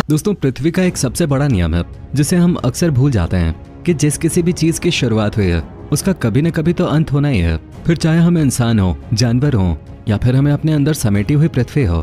दोस्तों, पृथ्वी का एक सबसे बड़ा नियम है जिसे हम अक्सर भूल जाते हैं कि जिस किसी भी चीज की शुरुआत हुई है उसका कभी न कभी तो अंत होना ही है। फिर चाहे हम इंसान हो, जानवर हो या फिर हमें अपने अंदर समेटी हुई पृथ्वी हो,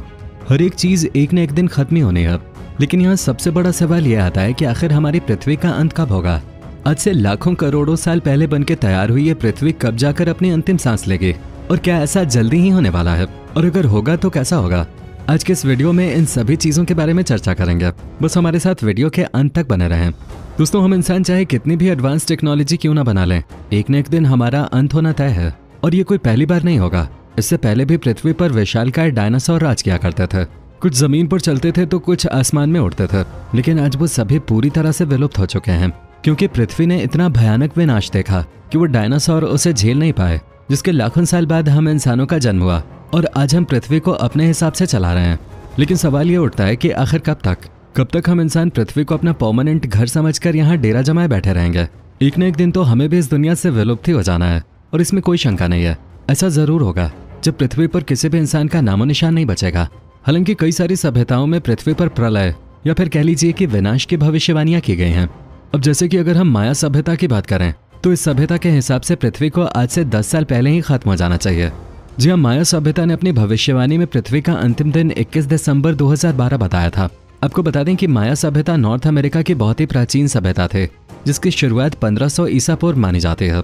हर एक चीज एक न एक दिन खत्म ही होनी है। लेकिन यहाँ सबसे बड़ा सवाल यह आता है कि आखिर हमारी पृथ्वी का अंत कब होगा। आज से लाखों करोड़ों साल पहले बनके तैयार हुई ये पृथ्वी कब जाकर अपनी अंतिम सांस लेगी, और क्या ऐसा जल्दी ही होने वाला है, और अगर होगा तो कैसा होगा। आज के इस वीडियो में इन सभी चीजों के बारे में चर्चा करेंगे। बस हमारे साथ वीडियो के अंत तक बने रहें। दोस्तों, हम इंसान चाहे कितनी भी एडवांस टेक्नोलॉजी क्यों ना बना लें, एक न एक दिन हमारा अंत होना तय है। और ये कोई पहली बार नहीं होगा। इससे पहले भी पृथ्वी पर विशालकाय डायनासोर राज किया करते थे। कुछ जमीन पर चलते थे तो कुछ आसमान में उड़ते थे, लेकिन आज वो सभी पूरी तरह से विलुप्त हो चुके हैं, क्योंकि पृथ्वी ने इतना भयानक विनाश देखा कि वो डायनासोर उसे झेल नहीं पाए, जिसके लाखों साल बाद हम इंसानों का जन्म हुआ और आज हम पृथ्वी को अपने हिसाब से चला रहे हैं। लेकिन सवाल ये उठता है कि आखिर कब तक हम इंसान पृथ्वी को अपना परमानेंट घर समझकर यहाँ डेरा जमाए बैठे रहेंगे। एक न एक दिन तो हमें भी इस दुनिया से विलुप्त ही हो जाना है, और इसमें कोई शंका नहीं है। ऐसा जरूर होगा जब पृथ्वी पर किसी भी इंसान का नामो निशान नहीं बचेगा। हालांकि कई सारी सभ्यताओं में पृथ्वी पर प्रलय या फिर कह लीजिए कि विनाश की भविष्यवाणियां की गई हैं। अब जैसे कि अगर हम माया सभ्यता की बात करें तो इस सभ्यता के हिसाब से पृथ्वी को आज से 10 साल पहले ही खत्म हो जाना चाहिए। जी हाँ, माया सभ्यता ने अपनी भविष्यवाणी में पृथ्वी का अंतिम दिन 21 दिसंबर 2012 बताया था। आपको बता दें कि माया सभ्यता नॉर्थ अमेरिका की बहुत ही प्राचीन सभ्यता थे, जिसकी शुरुआत 1500 ईसा पूर्व मानी जाती है।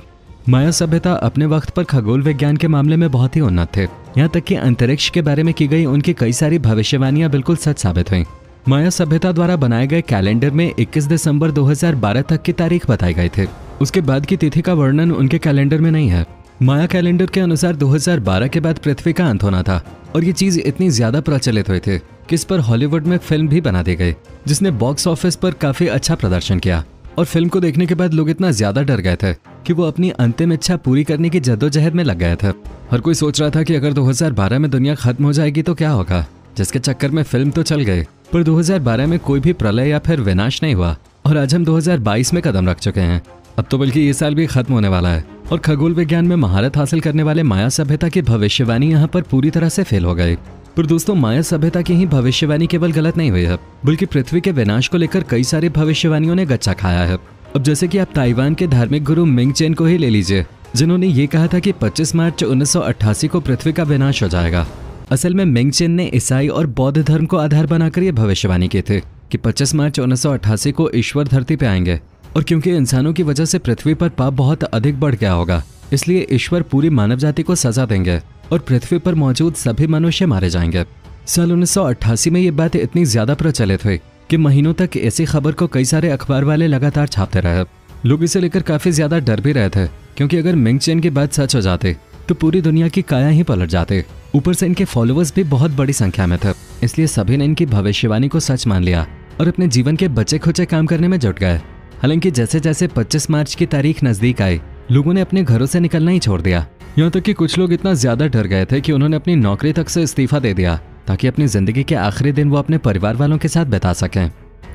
माया सभ्यता अपने वक्त पर खगोल विज्ञान के मामले में बहुत ही उन्नत थे। यहाँ तक कि अंतरिक्ष के बारे में की गई उनकी कई सारी भविष्यवाणियां बिल्कुल सच साबित हुई। माया सभ्यता द्वारा बनाए गए कैलेंडर में 21 दिसंबर 2012 तक की तारीख बताई गई थी। उसके बाद की तिथि का वर्णन उनके कैलेंडर में नहीं है। माया कैलेंडर के अनुसार 2012 के बाद पृथ्वी का अंत होना था, और ये चीज इतनी ज्यादा प्रचलित हुई थी कि इस पर हॉलीवुड में फिल्म भी बना दी गई, जिसने बॉक्स ऑफिस पर काफी अच्छा प्रदर्शन किया। और फिल्म को देखने के बाद लोग इतना ज्यादा डर गए थे कि वो अपनी अंतिम इच्छा पूरी करने की जद्दोजहद में लग गए थे। हर कोई सोच रहा था कि अगर 2012 में दुनिया खत्म हो जाएगी तो क्या होगा, जिसके चक्कर में फिल्म तो चल गई, पर 2012 में कोई भी प्रलय या फिर विनाश नहीं हुआ। और आज हम 2022 में कदम रख चुके हैं। अब तो बल्कि ये साल भी खत्म होने वाला है, और खगोल विज्ञान में महारत हासिल करने वाले माया सभ्यता की भविष्यवाणी यहाँ पर पूरी तरह से फेल हो गई। पर दोस्तों, माया सभ्यता की ही भविष्यवाणी केवल गलत नहीं हुई है, बल्कि पृथ्वी के विनाश को लेकर कई सारी भविष्यवाणियों ने गच्चा खाया है। अब जैसे कि आप ताइवान के धार्मिक गुरु मिंग चेन को ही ले लीजिए, जिन्होंने ये कहा था कि 25 मार्च 1988 को पृथ्वी का विनाश हो जाएगा। असल में मिंग चेन ने ईसाई और बौद्ध धर्म को आधार बनाकर यह भविष्यवाणी की थी कि 25 मार्च 1988 को ईश्वर धरती पे आएंगे, और क्योंकि इंसानों की वजह से पृथ्वी पर पाप बहुत अधिक बढ़ गया होगा, इसलिए ईश्वर पूरी मानव जाति को सजा देंगे और पृथ्वी पर मौजूद सभी मनुष्य मारे जाएंगे। साल 1988 में ये बात इतनी ज्यादा प्रचलित हुई कि महीनों तक ऐसी खबर को कई सारे अखबार वाले लगातार छापते रहे। लोग इसे लेकर काफी ज्यादा डर भी रहे थे, क्योंकि अगर मिंग चेन की बात सच हो जाती तो पूरी दुनिया की काया ही पलट जाती। ऊपर से इनके फॉलोअर्स भी बहुत बड़ी संख्या में थे, इसलिए सभी ने इनकी भविष्यवाणी को सच मान लिया और अपने जीवन के बचे खुचे काम करने में जुट गए। हालांकि जैसे जैसे 25 मार्च की तारीख नजदीक आई, लोगों ने अपने घरों से निकलना ही छोड़ दिया। यहाँ तक कि कुछ लोग इतना ज्यादा डर गए थे कि उन्होंने अपनी नौकरी तक से इस्तीफा दे दिया, ताकि अपनी जिंदगी के आखिरी दिन वो अपने परिवार वालों के साथ बिता सकें।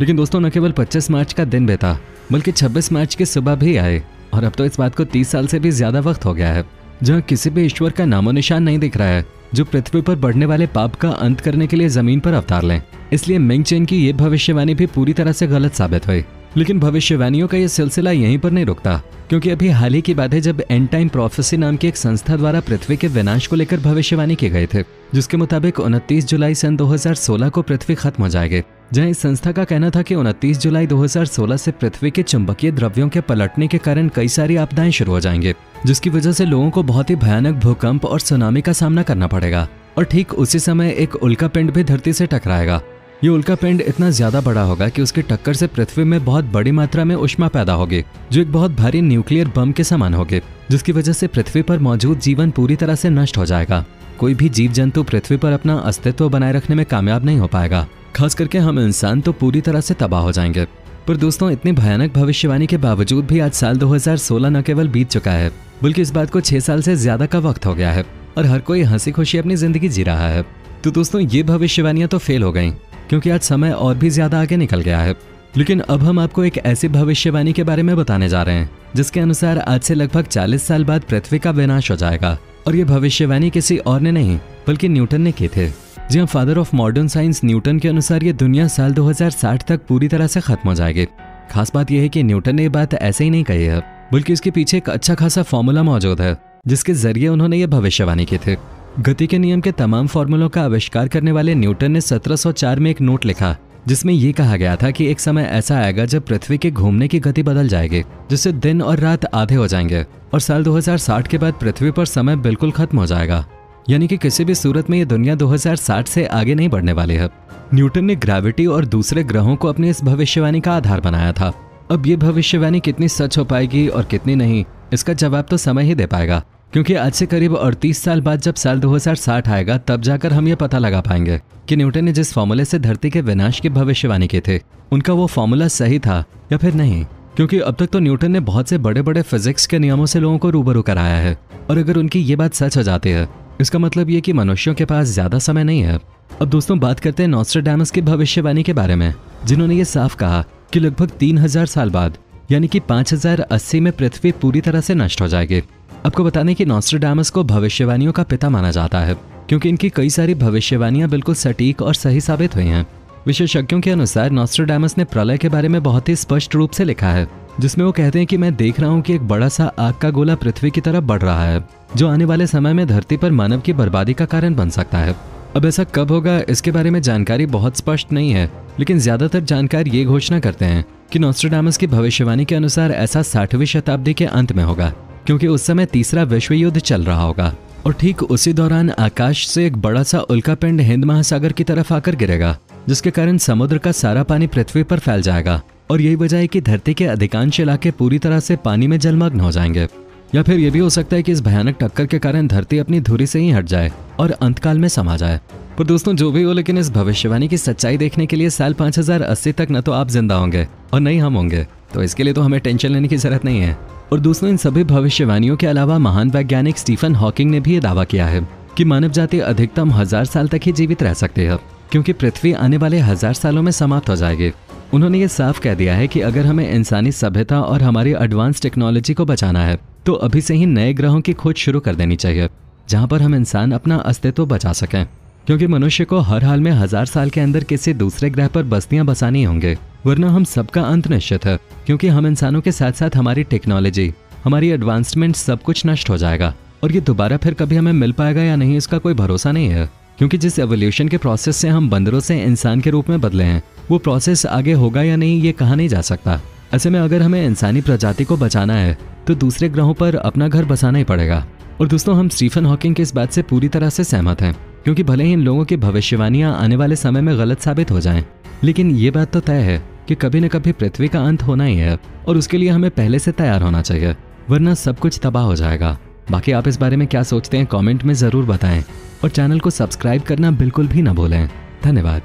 लेकिन दोस्तों, न केवल 25 मार्च का दिन बीता, बल्कि 26 मार्च की सुबह भी आए, और अब तो इस बात को 30 साल से भी ज्यादा वक्त हो गया है, जहाँ किसी भी ईश्वर का नामो निशान नहीं दिख रहा है जो पृथ्वी पर बढ़ने वाले पाप का अंत करने के लिए जमीन पर अवतार लें। इसलिए मिंग चेन की ये भविष्यवाणी भी पूरी तरह से गलत साबित हुई। लेकिन भविष्यवाणियों का ये सिलसिला यहीं पर नहीं रुकता, क्योंकि अभी हाल ही की बात है जब एंड टाइम प्रोफेसी नाम की एक संस्था द्वारा पृथ्वी के विनाश को लेकर भविष्यवाणी की गई थी, जिसके मुताबिक 29 जुलाई सन 2016 को पृथ्वी खत्म हो जाएगी। जहां इस संस्था का कहना था कि 29 जुलाई 2016 से पृथ्वी के चुंबकीय द्रव्यों के पलटने के कारण कई सारी आपदाएं शुरू हो जाएंगे, जिसकी वजह से लोगों को बहुत ही भयानक भूकंप और सुनामी का सामना करना पड़ेगा। और ठीक उसी समय एक उल्का पिंड भी धरती से टकराएगा। ये उल्का पिंड इतना ज्यादा बड़ा होगा कि उसकी टक्कर से पृथ्वी में बहुत बड़ी मात्रा में ऊष्मा पैदा होगी, जो एक बहुत भारी न्यूक्लियर बम के समान होगी, जिसकी वजह से पृथ्वी पर मौजूद जीवन पूरी तरह से नष्ट हो जाएगा। कोई भी जीव जंतु पृथ्वी पर अपना अस्तित्व बनाए रखने में कामयाब नहीं हो पाएगा। खास करके हम इंसान तो पूरी तरह से तबाह हो जाएंगे। पर दोस्तों, इतनी भयानक भविष्यवाणी के बावजूद भी आज साल 2016 न केवल बीत चुका है, बल्कि इस बात को 6 साल से ज्यादा का वक्त हो गया है, और हर कोई हंसी खुशी अपनी जिंदगी जी रहा है। तो दोस्तों, ये भविष्यवाणियां तो फेल हो गई, क्योंकि आज समय और भी ज्यादा आगे निकल गया है। लेकिन अब हम आपको एक ऐसी भविष्यवाणी के बारे में बताने जा रहे हैं जिसके अनुसार आज से लगभग 40 साल बाद पृथ्वी का विनाश हो जाएगा। और ये भविष्यवाणी किसी और ने नहीं बल्कि न्यूटन ने की थी। जी हाँ, father of modern science Newton के अनुसार ये दुनिया साल 2060 तक पूरी तरह से खत्म हो जाएगी। खास बात यह है कि न्यूटन ने ये बात ऐसे ही नहीं कही है, बल्कि इसके पीछे एक अच्छा खासा फॉर्मूला मौजूद है जिसके जरिए उन्होंने ये भविष्यवाणी की थी। गति के नियम के तमाम फॉर्मूलों का आविष्कार करने वाले न्यूटन ने 1704 में एक नोट लिखा जिसमें ये कहा गया था कि एक समय ऐसा आएगा जब पृथ्वी के घूमने की गति बदल जाएगी, जिससे दिन और रात आधे हो जाएंगे और साल 2060 के बाद पृथ्वी पर समय बिल्कुल खत्म हो जाएगा। यानी कि किसी भी सूरत में ये दुनिया 2060 से आगे नहीं बढ़ने वाली है। न्यूटन ने ग्रेविटी और दूसरे ग्रहों को अपनी इस भविष्यवाणी का आधार बनाया था। अब ये भविष्यवाणी कितनी सच हो पाएगी और कितनी नहीं, इसका जवाब तो समय ही दे पाएगा, क्योंकि आज से करीब 38 साल बाद जब साल 2060 आएगा तब जाकर हम ये पता लगा पाएंगे कि न्यूटन ने जिस फॉर्मूले से धरती के विनाश की भविष्यवाणी की थी उनका वो फॉर्मूला सही था या फिर नहीं। क्योंकि अब तक तो न्यूटन ने बहुत से बड़े बड़े फिजिक्स के नियमों से लोगों को रूबरू कराया है, और अगर उनकी ये बात सच हो जाती है इसका मतलब ये कि मनुष्यों के पास ज्यादा समय नहीं है। अब दोस्तों बात करते हैं नॉस्ट्राडामस की भविष्यवाणी के बारे में, जिन्होंने ये साफ कहा कि लगभग 3000 साल बाद यानी कि 5080 में पृथ्वी पूरी तरह से नष्ट हो जाएगी। आपको बताने कि नॉस्ट्राडामस को भविष्यवाणियों का पिता माना जाता है, क्योंकि इनकी कई सारी भविष्यवाणियां बिल्कुल सटीक और सही साबित हुई हैं। विशेषज्ञों के अनुसार नॉस्ट्राडामस ने प्रलय के बारे में बहुत ही स्पष्ट रूप से लिखा है, जिसमें वो कहते हैं कि मैं देख रहा हूँ कि एक बड़ा सा आग का गोला पृथ्वी की तरफ बढ़ रहा है, जो आने वाले समय में धरती पर मानव की बर्बादी का कारण बन सकता है। अब ऐसा कब होगा इसके बारे में जानकारी बहुत स्पष्ट नहीं है, लेकिन ज्यादातर जानकार ये घोषणा करते हैं कि नॉस्ट्राडामस की भविष्यवाणी के अनुसार ऐसा 60वीं शताब्दी के अंत में होगा, क्योंकि उस समय तीसरा विश्व युद्ध चल रहा होगा और ठीक उसी दौरान आकाश से एक बड़ा सा उल्कापिंड हिंद महासागर की तरफ आकर गिरेगा, जिसके कारण समुद्र का सारा पानी पृथ्वी पर फैल जाएगा और यही वजह है कि धरती के अधिकांश इलाके पूरी तरह से पानी में जलमग्न हो जाएंगे। या फिर यह भी हो सकता है कि इस भयानक टक्कर के कारण धरती अपनी धुरी से ही हट जाए और अंतकाल में समा जाए। पर दोस्तों जो भी हो, लेकिन इस भविष्यवाणी की सच्चाई देखने के लिए साल 5080 तक न तो आप जिंदा होंगे और न ही हम होंगे, तो इसके लिए तो हमें टेंशन लेने की जरूरत नहीं है। और दोस्तों इन सभी भविष्यवाणियों के अलावा महान वैज्ञानिक स्टीफन हॉकिंग ने भी ये दावा किया है कि मानव जाति अधिकतम 1000 साल तक ही जीवित रह सकती है, क्योंकि पृथ्वी आने वाले 1000 सालों में समाप्त हो जाएगी। उन्होंने ये साफ कह दिया है कि अगर हमें इंसानी सभ्यता और हमारी एडवांस टेक्नोलॉजी को बचाना है तो अभी से ही नए ग्रहों की खोज शुरू कर देनी चाहिए, जहां पर हम इंसान अपना अस्तित्व बचा सकें, क्योंकि मनुष्य को हर हाल में 1000 साल के अंदर किसी दूसरे ग्रह पर बस्तियां बसानी होंगे, वरना हम सबका अंत निश्चित है। क्योंकि हम इंसानों के साथ साथ हमारी टेक्नोलॉजी, हमारी एडवांसमेंट सब कुछ नष्ट हो जाएगा और ये दोबारा फिर कभी हमें मिल पाएगा या नहीं इसका कोई भरोसा नहीं है। क्योंकि जिस एवोल्यूशन के प्रोसेस से हम बंदरों से इंसान के रूप में बदले हैं वो प्रोसेस आगे होगा या नहीं ये कहा नहीं जा सकता। ऐसे में अगर हमें इंसानी प्रजाति को बचाना है तो दूसरे ग्रहों पर अपना घर बसाना ही पड़ेगा। और दोस्तों हम स्टीफन हॉकिंग की इस बात से पूरी तरह से सहमत हैं, क्योंकि भले ही इन लोगों की भविष्यवाणियां आने वाले समय में गलत साबित हो जाएं, लेकिन ये बात तो तय है कि कभी न कभी पृथ्वी का अंत होना ही है और उसके लिए हमें पहले से तैयार होना चाहिए, वरना सब कुछ तबाह हो जाएगा। बाकी आप इस बारे में क्या सोचते हैं कमेंट में ज़रूर बताएं और चैनल को सब्सक्राइब करना बिल्कुल भी ना भूलें। धन्यवाद।